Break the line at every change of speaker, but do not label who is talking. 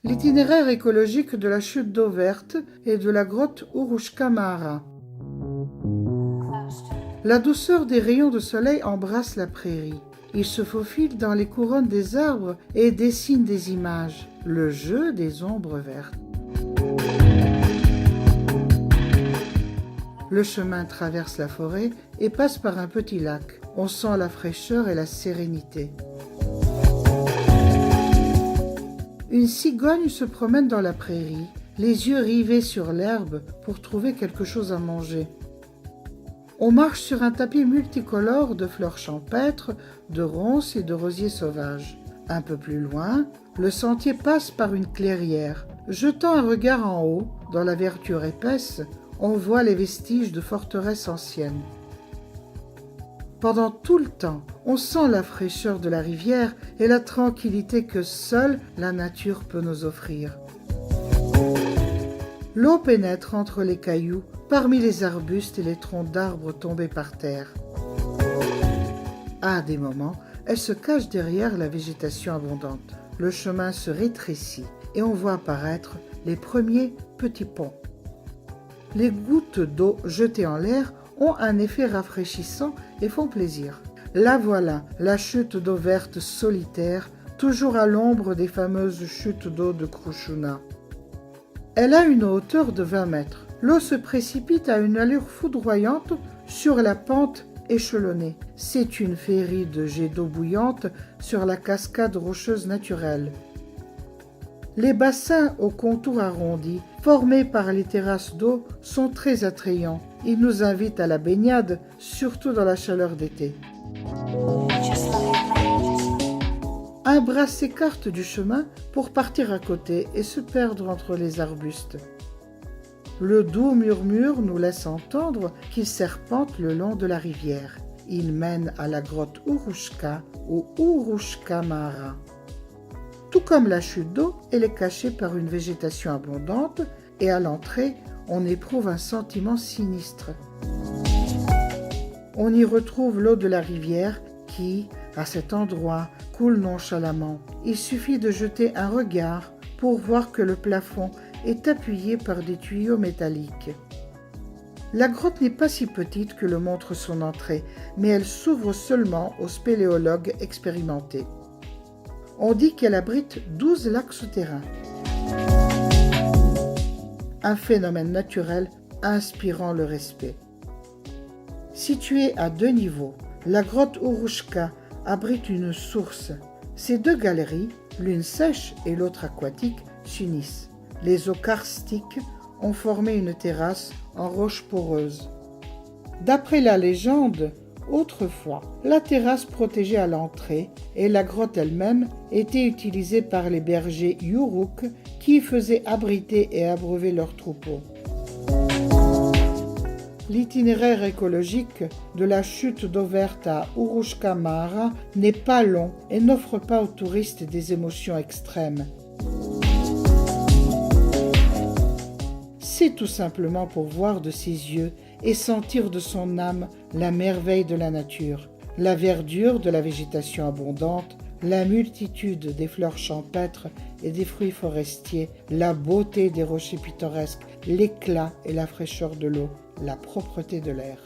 L'itinéraire écologique de la chute d'eau verte et de la grotte Urushka Mara. La douceur des rayons de soleil embrasse la prairie. Ils se faufilent dans les couronnes des arbres et dessinent des images, le jeu des ombres vertes. Le chemin traverse la forêt et passe par un petit lac. On sent la fraîcheur et la sérénité. Une cigogne se promène dans la prairie, les yeux rivés sur l'herbe pour trouver quelque chose à manger. On marche sur un tapis multicolore de fleurs champêtres, de ronces et de rosiers sauvages. Un peu plus loin, le sentier passe par une clairière. Jetant un regard en haut, dans la verdure épaisse, on voit les vestiges de forteresses anciennes. Pendant tout le temps, on sent la fraîcheur de la rivière et la tranquillité que seule la nature peut nous offrir. L'eau pénètre entre les cailloux, parmi les arbustes et les troncs d'arbres tombés par terre. À des moments, elle se cache derrière la végétation abondante. Le chemin se rétrécit et on voit apparaître les premiers petits ponts. Les gouttes d'eau jetées en l'air ont un effet rafraîchissant et font plaisir. La voilà, la chute d'eau verte solitaire, toujours à l'ombre des fameuses chutes d'eau de Krushuna. Elle a une hauteur de 20 mètres. L'eau se précipite à une allure foudroyante sur la pente échelonnée. C'est une féerie de jets d'eau bouillante sur la cascade rocheuse naturelle. Les bassins au contour arrondi, formés par les terrasses d'eau, sont très attrayants. Ils nous invitent à la baignade, surtout dans la chaleur d'été. Un bras s'écarte du chemin pour partir à côté et se perdre entre les arbustes. Le doux murmure nous laisse entendre qu'il serpente le long de la rivière. Il mène à la grotte Urushka ou Urushka Mara. Tout comme la chute d'eau, elle est cachée par une végétation abondante et à l'entrée, on éprouve un sentiment sinistre. On y retrouve l'eau de la rivière qui, à cet endroit, coule nonchalamment. Il suffit de jeter un regard pour voir que le plafond est appuyé par des tuyaux métalliques. La grotte n'est pas si petite que le montre son entrée, mais elle s'ouvre seulement aux spéléologues expérimentés. On dit qu'elle abrite 12 lacs souterrains. Un phénomène naturel inspirant le respect. Située à 2 niveaux, la grotte Urushka abrite une source. Ces 2 galeries, l'une sèche et l'autre aquatique, s'unissent. Les eaux karstiques ont formé une terrasse en roche poreuse. D'après la légende, autrefois, la terrasse protégeait à l'entrée et la grotte elle-même était utilisée par les bergers Yuruk qui y faisaient abriter et abreuver leurs troupeaux. L'itinéraire écologique de la chute d'eau verte à Urushka Mara n'est pas long et n'offre pas aux touristes des émotions extrêmes. C'est tout simplement pour voir de ses yeux et sentir de son âme la merveille de la nature, la verdure de la végétation abondante, la multitude des fleurs champêtres et des fruits forestiers, la beauté des rochers pittoresques, l'éclat et la fraîcheur de l'eau, la propreté de l'air.